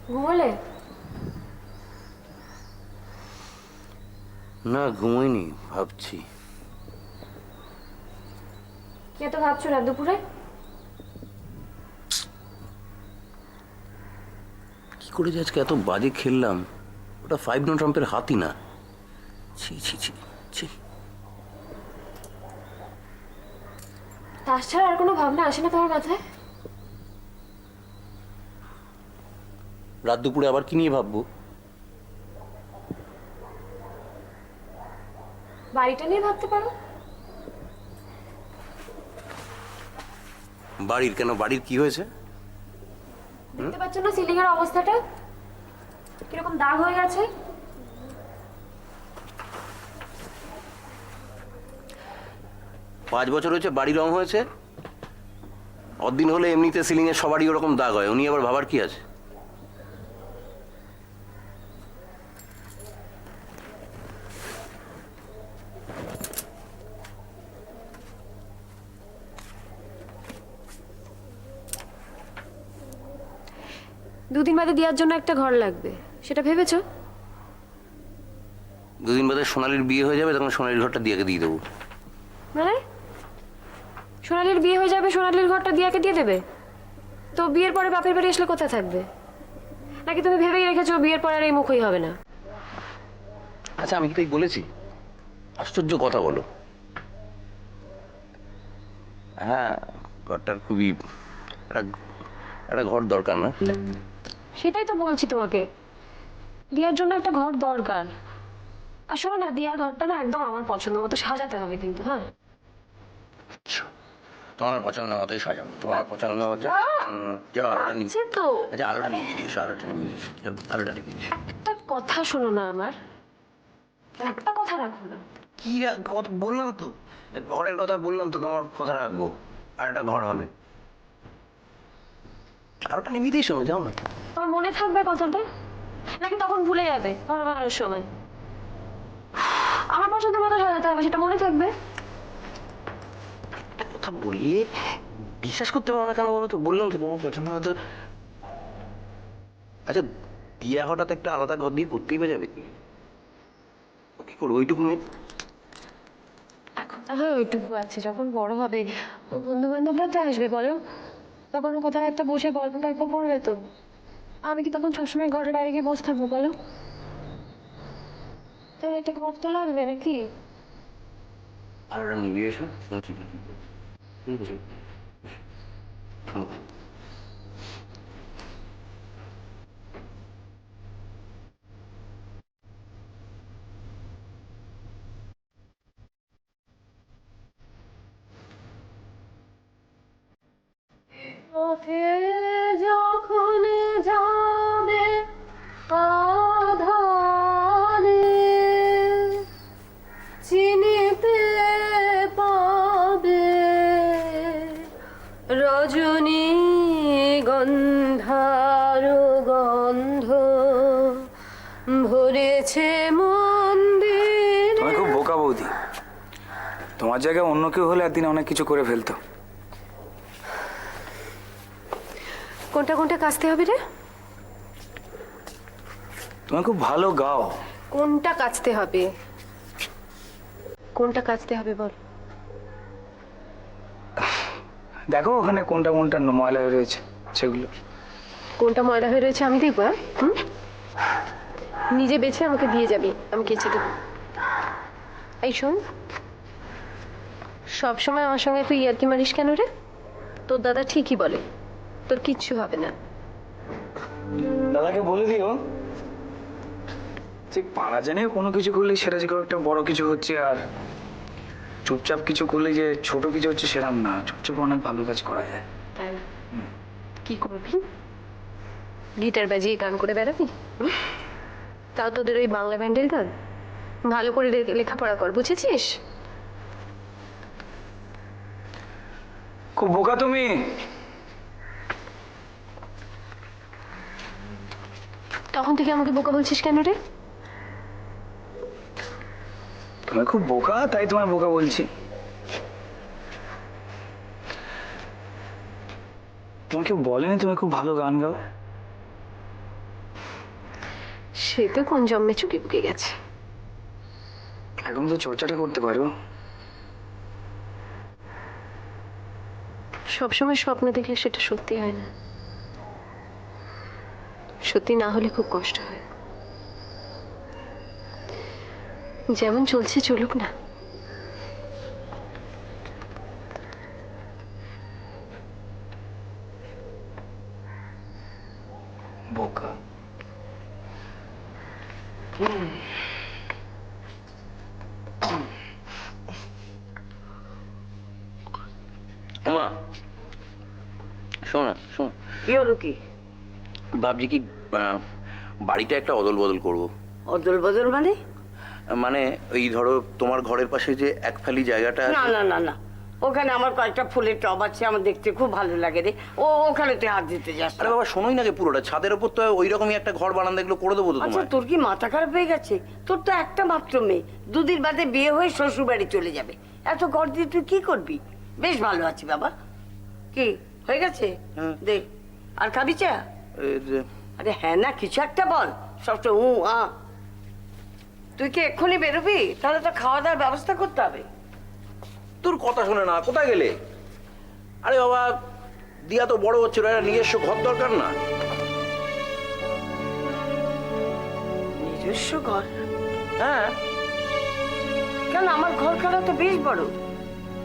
ঘুমোলে? না, ঘুমোইনি, ভাবছি। কি এত ভাবছো রাত দুপুরে? কি করে যে আজকে এত বাজে খেললাম। ওটা 5 নো ট্রাম্পের হাতই না। ছি ছি ছি ছি। তাস ছাড়া আর কোনো ভাবনা আসে না তোমার মাথায়? রাত দুপুরে আবার কি নিয়ে ভাববো? বাড়িটা নিয়ে ভাবতে পারো। বাড়ির কেন? বাড়ির কি হয়েছে? দেখতে পাচ্ছ না সিলিং এর অবস্থাটা কিরকম দাগ হয়ে গেছে? 5 বছর হয়েছে বাড়ি রং হয়েছে। অদিন হলে এমনিতে সিলিং এর সবারই ওরকম দাগ হয়, উনি আবার ভাবার কি আছে? দুদিন বাদে দেওয়ার জন্য একটা ঘর লাগবে, সেটা ভেবেছো? 2 দিন বাদে সোনালির বিয়ে হয়ে যাবে, তখন সোনালির ঘরটা দিয়াকে দিয়ে দেবো। মানে সোনালির বিয়ে হয়ে যাবে, সোনালির ঘরটা দিয়াকে দিয়ে দেবে? তো বিয়ের পরে বাপের বাড়ি আসলে কোথায় থাকবে? নাকি তুমি ভেবেই রেখেছো বিয়ের পরে আর এই মুখই হবে না? আচ্ছা, আমি কি তাই বলেছি? আশ্চর্য কথা বলো। হ্যাঁ, ঘরটার খুবই একটা একটা ঘর দরকার না? সেটাই তো বলছি তোমাকে, দিয়ার জন্য একটা ঘর দরকার। আর শোনো না, দিয়ার ঘরটা না একদম আমার পছন্দ মতো সাজাতে হবে কিন্তু। হ্যাঁ, তোমার পছন্দ মতোই সাজাবো। তোমার পছন্দ মতো আলোটা নিয়ে, সে তো আচ্ছা আলোটা নিয়ে দিয়েছো, আলোটা নিয়ে দিয়েছো, আলোটা নিয়ে দিয়েছো। একটা কথা শোনো না আমার, একটা কথা রাখো না। কি কথা বললাম তো, ঘরের কথা বললাম তো, তোমার কথা রাখবো। আর একটা ঘর হবে। আলোটা নিয়ে দিয়েছো, যাও না। তোমার মনে থাকবে কথাটা, নাকি তখন ভুলে যাবে ঘর বানানোর সময়? আমার পছন্দ মতো সাজাতে হবে, সেটা মনে থাকবে। একটা কথা বললে বিশ্বাস করতে পারো না কেন বলো তো? বললাম তো তোমার পছন্দ মতো। আচ্ছা, দিয়া হঠাৎ একটা আলাদা ঘর দিয়ে করতেই বা যাবে কি? কি করবো ওইটুকু মেয়ে? এখন তাহলে ওইটুকু আছে, যখন বড় হবে বন্ধু বান্ধবরা তো আসবে বলো, তখন কোথাও একটা বসে গল্প টল্প করবে তো। আমি কি তখন সবসময় ঘরের বাইরে গিয়ে বসে থাকবো বলো? তাহলে একটা ঘর তো লাগবে নাকি? আলোটা নিয়ে দিয়েছো। পথে যখন যাবে আধারে, চিনিতে পাবে রজনী গন্ধার গন্ধ ভরেছে মন্দির। তুমি খুব বোকা বৌদি। তোমার জায়গায় অন্য কেউ হলে একদিন অনেক কিছু করে ফেলতো। কোনটা কোনটা কাচতে হবে রে? তুমি খুব ভালো গাও। কোনটা কাচতে হবে? কোনটা কাচতে হবে বল? দেখো ওখানে কোনটা কোনটা ময়লা হয়ে রয়েছে সেগুলো। কোনটা ময়লা হয়ে রয়েছে আমি দেখবো? হুম, নিজে বেছে আমাকে দিয়ে যাবি, আমি কেচে দেবো। এই শোন, সবসময় আমার সঙ্গে তুই ইয়ার্কি মারিস কেন রে? তোর দাদা ঠিকই বলে, তোর কিচ্ছু হবে না। দাদাকে বলে দিও যে পাড়া জানে কোনো কিছু করলে সেটা যে একটা বড় কিছু হচ্ছে, আর চুপচাপ কিছু করলে যে ছোট কিছু হচ্ছে সেরকম না। চুপচাপ অনেক ভালো কাজ করা যায়। তাই কি করবি? গিটার বাজিয়ে গান করে বেড়াবি? তাও তোদের ওই বাংলা ব্যান্ডের গান? ভালো করে লেখাপড়া কর, বুঝেছিস? খুব বোকা তুমি। তখন থেকে আমাকে বোকা বলছিস কেন রে? তুমি খুব বোকা, তাই তোমায় বোকা বলছি। তোমাকে বলেনি তুমি খুব ভালো গান গাও? সে তো কোন জন্মে চুকে বুকে গেছে। এখন তো চর্চাটা করতে পারো। সবসময় স্বপ্ন দেখলে সেটা সত্যি হয় না, সত্যি না হলে খুব কষ্ট হয়। যেমন চলছে চলুক না। বোকা। মা শোন না, শোন, কি হলো কি? ভাবছি কি বাড়িটা একটা অদল বদল করবো। অদল বদল মানে? মানে ওই ধরো তোমার ঘরের পাশে যে এক ফালি জায়গাটা না আছে, না না না, ওখানে আমার কয়েকটা ফুলের টব আছে, আমার দেখতে খুব ভালো লাগে রে। ওখানে তুই হাত দিতে যাস না। আরে বাবা শোনোই নাকি, পুরোটা ছাদের ওপর তো ওই রকমই একটা ঘর বারান্দা এগুলো করে দেবো তো আচ্ছা, তোমার। তোর কি মাথা খারাপ হয়ে গেছে? তোর তো একটা মাত্র মেয়ে, দুদিন বাদে বিয়ে হয়ে শ্বশুর বাড়ি চলে যাবে। এত ঘর দিয়ে তুই কি করবি? বেশ ভালো আছি বাবা। কি হয়ে গেছে? হ্যাঁ। দে। আর খাবি চা? এই যে, আরে হ্যাঁ না কিছু একটা বল, সবসময় তুই কি এক্ষুনি বেরোবি? তাহলে তো খাওয়া দাওয়ার ব্যবস্থা করতে হবে। তোর কথা শুনে না, কোথায় গেলে? আরে বাবা, দিয়া তো বড় হচ্ছে, একটা নিজস্ব ঘর দরকার না? নিজস্ব ঘর? হ্যাঁ। কেন, আমার ঘর খানা তো বেশ বড়,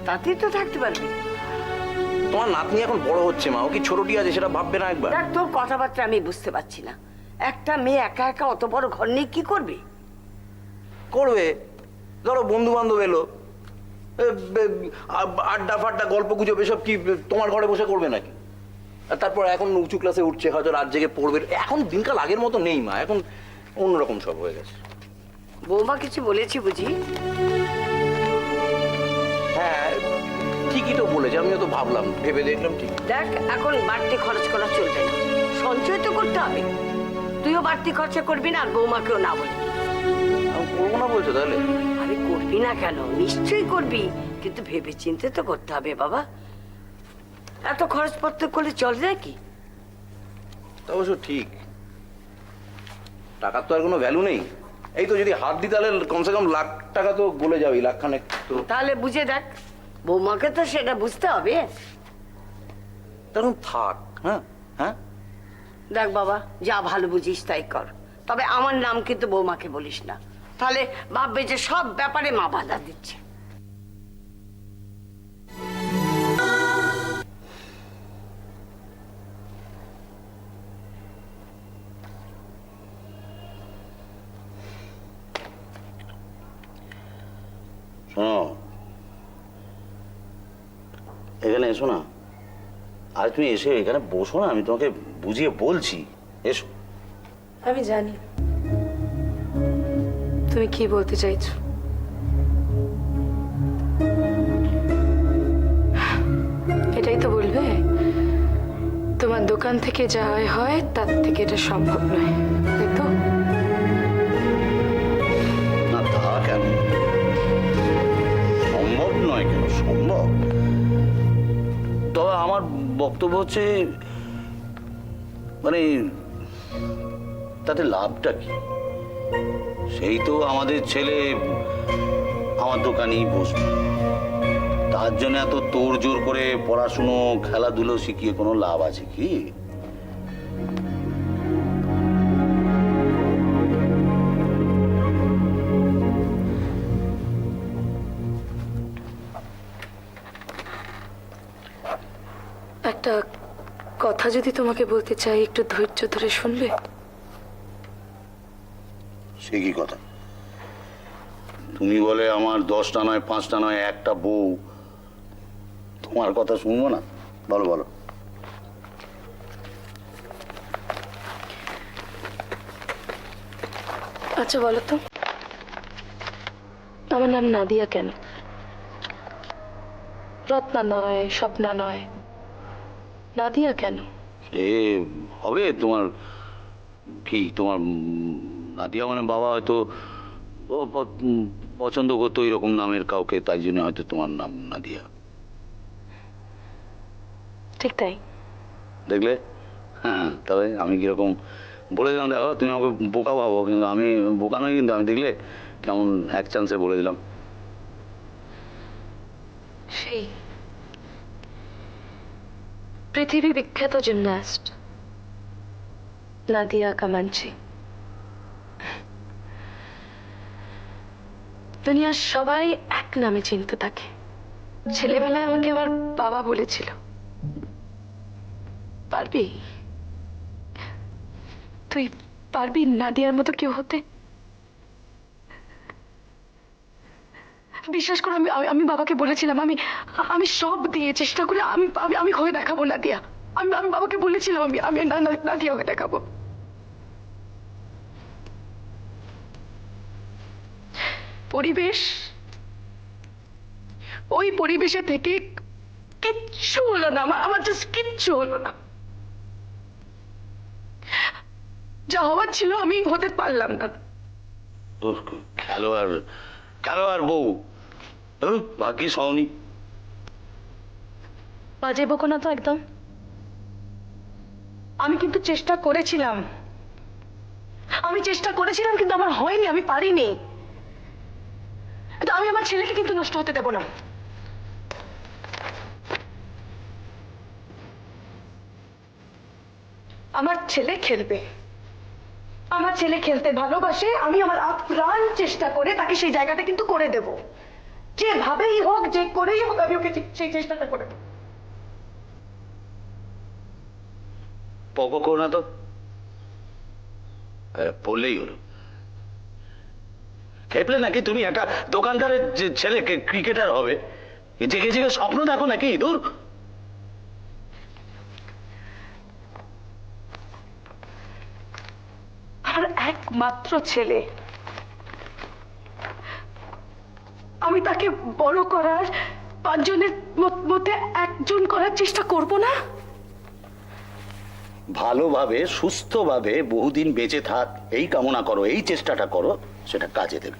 তাতেই তো থাকতে পারবি। তোমার নাতনি এখন বড় হচ্ছে মা, ও কি ছোটটি আছে সেটা ভাববে না একবার? দেখ, তোর কথাবার্তা আমি বুঝতে পারছি না। একটা মেয়ে একা একা অত বড় ঘর নিয়ে কি করবে? করবে, ধরো বন্ধু বান্ধব এলো, আড্ডা ফাড্ডা গল্প গুজব এসব কি তোমার ঘরে বসে করবে নাকি? আর তারপর এখন উঁচু ক্লাসে উঠছে, হয়তো রাত জেগে পড়বে। এখন দিনকাল আগের মতো নেই মা, এখন অন্যরকম সব হয়ে গেছে। বৌমা কিছু বলেছি বুঝি? হ্যাঁ ঠিকই তো বলেছে, আমিও তো ভাবলাম, ভেবে দেখলাম ঠিক। দেখ, এখন বাড়তি খরচ করা চলবে না, সঞ্চয় তো করতে হবে। তুইও বাড়তি খরচা করবি না, আর বৌমাকেও না বলবি। আমি করবো না বলছো তাহলে? আরে করবি না কেন, নিশ্চয়ই করবি, কিন্তু ভেবে চিন্তে তো করতে হবে বাবা। এত খরচপত্র করলে চলে নাকি? তা অবশ্য ঠিক, টাকার তো আর কোনো ভ্যালু নেই। এই তো যদি হাত দিই তাহলে কমসে কম লাখ টাকা তো গলে যাবে, লাখ খানেক তো। তাহলে বুঝে দেখ, বৌমাকে তো সেটা বুঝতে হবে। তখন থাক। হ্যাঁ হ্যাঁ, দেখ বাবা, যা ভালো বুঝিস তাই কর, তবে আমার নাম কিন্তু বৌমাকে বলিস না, তাহলে ভাববে যে সব ব্যাপারে মা বাধা দিচ্ছে। শোনো, এখানে এসো না। আরে তুমি এসে এখানে বসো না, আমি তোমাকে বুঝিয়ে বলছি। এসো। আমি জানি তুমি কি বলতে চাইছো। এটাই তো বলবে, তোমার দোকান থেকে যা হয় তার থেকে এটা সম্ভব নয়, তাই তো? না তা কেন, সম্ভব নয় কেন, সম্ভব। তবে আমার বক্তব্য হচ্ছে, মানে তাতে লাভটা কি? সেই তো আমাদের ছেলে আমার দোকানেই বসবে, তার জন্য এত তোড় জোর করে পড়াশুনো খেলাধুলো শিখিয়ে কোনো লাভ আছে কি? একটা কথা যদি তোমাকে বলতে চাই, একটু ধৈর্য ধরে শুনবে? সে কি কথা? তুমি বলে আমার 10টা নয় 5টা নয় একটা বউ, তোমার কথা শুনবো না? বলো বলো। আচ্ছা বলো তো, আমার নাম নাদিয়া কেন? রত্না নয়, স্বপ্না নয়, নাদিয়া কেন? এ হবে তোমার কি, তোমার নাদিয়া মানে বাবা হয়তো ও পছন্দ করতো এরকম নামের কাউকে, তাই জন্য হয়তো তোমার নাম নাদিয়া। ঠিক তাই। দেখলে? হ্যাঁ, তবে আমি কিরকম বলেছিলাম দেখো তুমি আমাকে বোকা ভাবো, কিন্তু আমি বোকা নই, কিন্তু আমি দেখলে কেমন এক চান্সে বলে দিলাম। সেই পৃথিবী বিখ্যাত জিমন্যাস্ট নাদিয়া কামাঞ্চি। দুনিয়ার সবাই এক নামে চিনতে তাকে। ছেলেবেলায় আমাকে আমার বাবা বলেছিল, পারবি, তুই পারবি নাদিয়ার মতো কেউ হতে? বিশ্বাস করো, আমি আমি বাবাকে বলেছিলাম আমি আমি সব দিয়ে চেষ্টা করে আমি আমি আমি হয়ে দেখাবো নাদিয়া। আমি আমি বাবাকে বলেছিলাম আমি আমি নাদিয়া হয়ে দেখাবো। পরিবেশ, ওই পরিবেশে থেকে কিচ্ছু হলো না, আমার জাস্ট কিচ্ছু হলো না। যা হওয়ার ছিল আমি হতে পারলাম না। ওহ, খেলোয়াড় খেলোয়াড় বউ, ভাগ্যিস হওনি। বাজে বকো না তো একদম। আমি কিন্তু চেষ্টা করেছিলাম, কিন্তু আমার হয়নি, আমি পারিনি। কিন্তু আমি আমার ছেলেকে কিন্তু নষ্ট হতে দেব না। আমার ছেলে খেলবে, আমার ছেলে খেলতে ভালোবাসে, আমি আমার আপ্রাণ চেষ্টা করে তাকে সেই জায়গাটা কিন্তু করে দেব। যেভাবেই হোক, যে করেই হোক, আমি ওকে সেই চেষ্টাটা করে দেবো। পক করো না তো, বললেই হলো। খেপলে নাকি তুমি একটা দোকানদারের যে ছেলে ক্রিকেটার হবে, জেগে জেগে স্বপ্ন দেখো নাকি? দূর। আর একমাত্র ছেলে, আমি তাকে বড় করার, 5 জনের মধ্যে একজন করার চেষ্টা করব না? ভালোভাবে সুস্থভাবে বহুদিন বেঁচে থাক, এই কামনা করো, এই চেষ্টাটা করো, সেটা কাজে দেবে।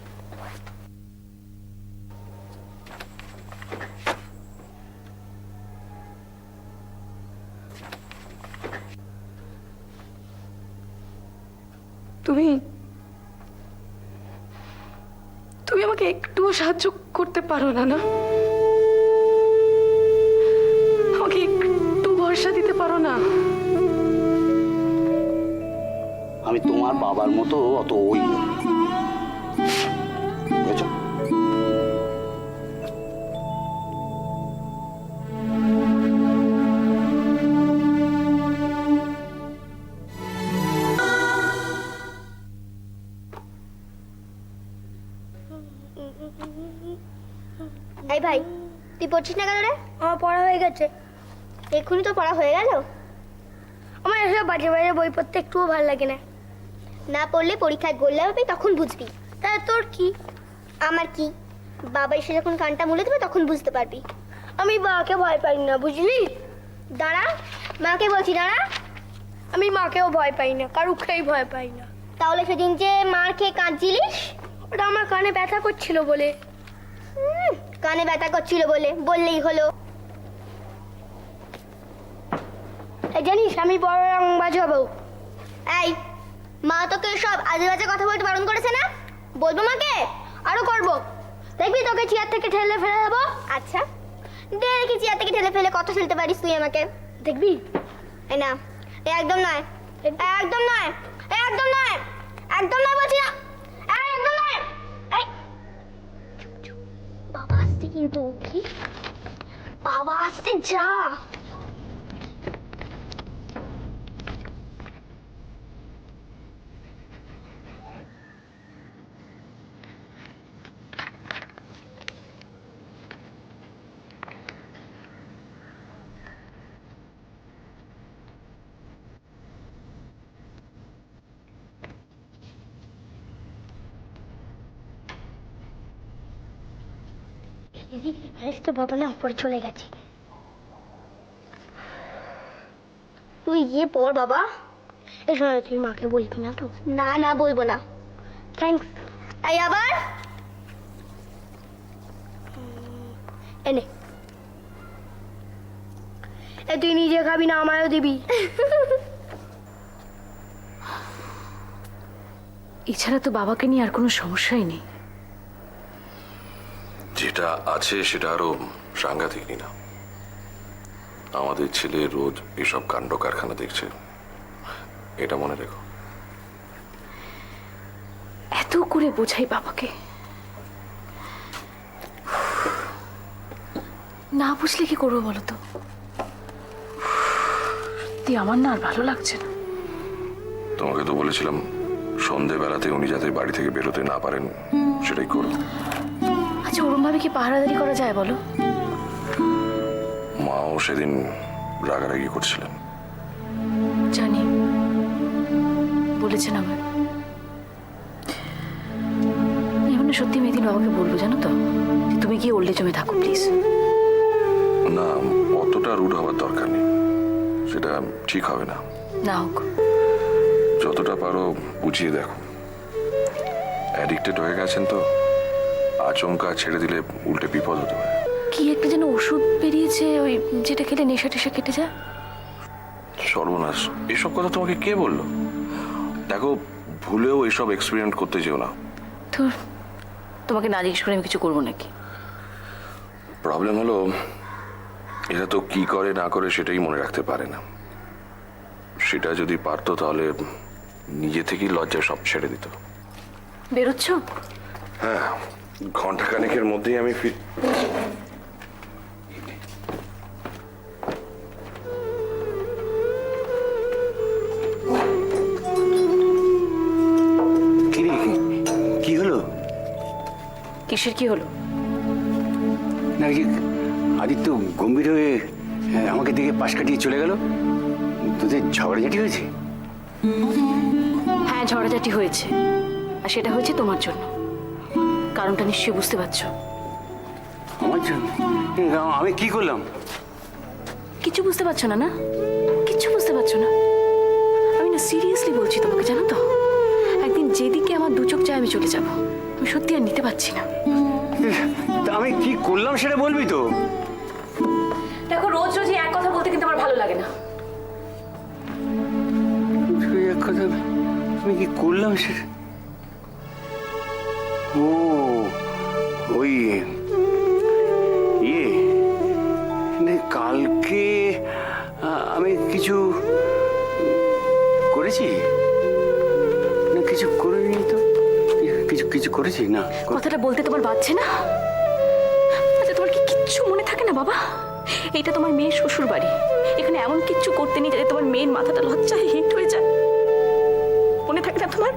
তুমি তুমি আমাকে একটুও সাহায্য করতে পারো না? না, আমাকে একটু ভরসা দিতে পারো না? আমি তোমার বাবার মতো অত ওই নই, বুঝেছো? এই ভাই, তুই পড়ছিস না কেন রে? আমার পড়া হয়ে গেছে। এক্ষুনি তো পড়া হয়ে গেল? আমার এসব বাজে বাজে বই পড়তে একটুও ভালো লাগে না। না পড়লে পরীক্ষায় গোল্লা হবে, তখন বুঝবি। তা তোর কি? আমার কি? বাবা এসে যখন কানটা মুলে দেবে তখন বুঝতে পারবি। আমি বাবাকে ভয় পাই না, বুঝলি? দাঁড়া, মাকে বলছি দাঁড়া। আমি মাকেও ভয় পাই না, কারুকেই ভয় পাই না। তাহলে সেদিন যে মার খেয়ে কাঁদছিলিস, ওটা আমার কানে ব্যথা করছিল বলে। কানে ব্যথা করছিল বলে বললেই হলো। এই জানিস আমি বড় রংবাজ হব। এই, মা তোকে সব আজে বাজে কথা বলতে বারণ করেছে না? বলবো মাকে? আরো করবো। দেখবি তোকে চেয়ার থেকে ঠেলে ফেলে দেবো। আচ্ছা, দেখি চেয়ার থেকে ঠেলে ফেলে কত ফেলতে পারিস তুই আমাকে, দেখবি। এই না, একদম নয়, একদম নয়, একদম নয়, একদম নয় বলছি না, একদম নয়। এই, বাবা আসছে কিন্তু। কি? বাবা আসছে, যা। তো বাবা না উপরে চলে গেছে। তুই গিয়ে পড় বাবা। এই সময় তুই মাকে বলবি না তো? না না, বলবো না। থ্যাঙ্কস। এই আবার এনে, তুই নিজে খাবি না, আমারও দিবি। এছাড়া তো বাবাকে নিয়ে আর কোনো সমস্যাই নেই। যেটা আছে সেটা আরো সাংঘাতিক না। আমাদের ছেলে রোজ এসব কাণ্ড কারখানা দেখছে, এটা মনে রেখো। এত করে বোঝাই বাবাকে, না বুঝলে কি করবো বলো তো? সত্যি আমার না আর ভালো লাগছে না। তোমাকে তো বলেছিলাম সন্ধেবেলাতে উনি যাতে বাড়ি থেকে বেরোতে না পারেন সেটাই করো। আচ্ছা, ওরম ভাবে কি পাহারাদারি করা যায় বলো? মাও সেদিন রাগারাগি করছিলেন। জানি, বলেছেন আমার। এবার না সত্যি মেয়েদিন বাবাকে বলবো, জানো তো, যে তুমি গিয়ে ওল্ড এজ হোমে থাকো প্লিজ। না, অতটা রুড হওয়ার দরকার নেই, সেটা ঠিক হবে না। না হোক। যতটা পারো বুঝিয়ে দেখো। অ্যাডিক্টেড হয়ে গেছেন তো, আচমকা ছেড়ে দিলে উল্টে বিপদ হতে পারে। কি একটা যেন ওষুধ বেরিয়েছে, ওই যেটা খেলে নেশা টেশা কেটে যায়। সর্বনাশ, এসব কথা তোমাকে কে বললো? দেখো, ভুলেও এসব এক্সপেরিমেন্ট করতে যেও না। তোর তোমাকে না জিজ্ঞেস করে আমি কিছু করবো নাকি? প্রবলেম হলো এরা তো কি করে না করে সেটাই মনে রাখতে পারে না। সেটা যদি পারতো তাহলে নিজে থেকেই লজ্জায় সব ছেড়ে দিত। বেরোচ্ছ? হ্যাঁ, ঘন্টাখানেকের মধ্যেই আমি কি হলো? কিসের কি হলো? না কি আদিত্য গম্ভীর হয়ে আমাকে দেখে পাশ কাটিয়ে চলে গেল? তোদের ঝগড়াঝাটি হয়েছে? হ্যাঁ, ঝড়াঝাটি হয়েছে, আর সেটা হয়েছে তোমার জন্য। কারণটা নিশ্চয়ই বুঝতে পারছো। আমার জন্য? আমি কি করলাম? কিছু বুঝতে পারছো না? না, কিছু বুঝতে পারছো না? আমি না সিরিয়াসলি বলছি তোমাকে, জানো তো, একদিন যেদিকে আমার দু চোখ যায় আমি চলে যাব। আমি সত্যি আর নিতে পারছি না। তা আমি কি করলাম সেটা বলবি তো? দেখো, রোজ রোজ এক কথা বলতে কিন্তু আমার ভালো লাগে না। এক কথা, আমি কি করলাম সেটা? ও, ওই ইয়ে, কালকে আমি কিছু করেছি না? কিছু করিনি তো। কিছু করেছি না? কথাটা বলতে তোমার বাজছে না? আচ্ছা, তোমার কি কিচ্ছু মনে থাকে না বাবা? এইটা তোমার মেয়ের শ্বশুর বাড়ি, এখানে এমন কিচ্ছু করতে নেই যাতে তোমার মেয়ের মাথাটা লজ্জায় হিট হয়ে যায়। মনে থাকে না তোমার?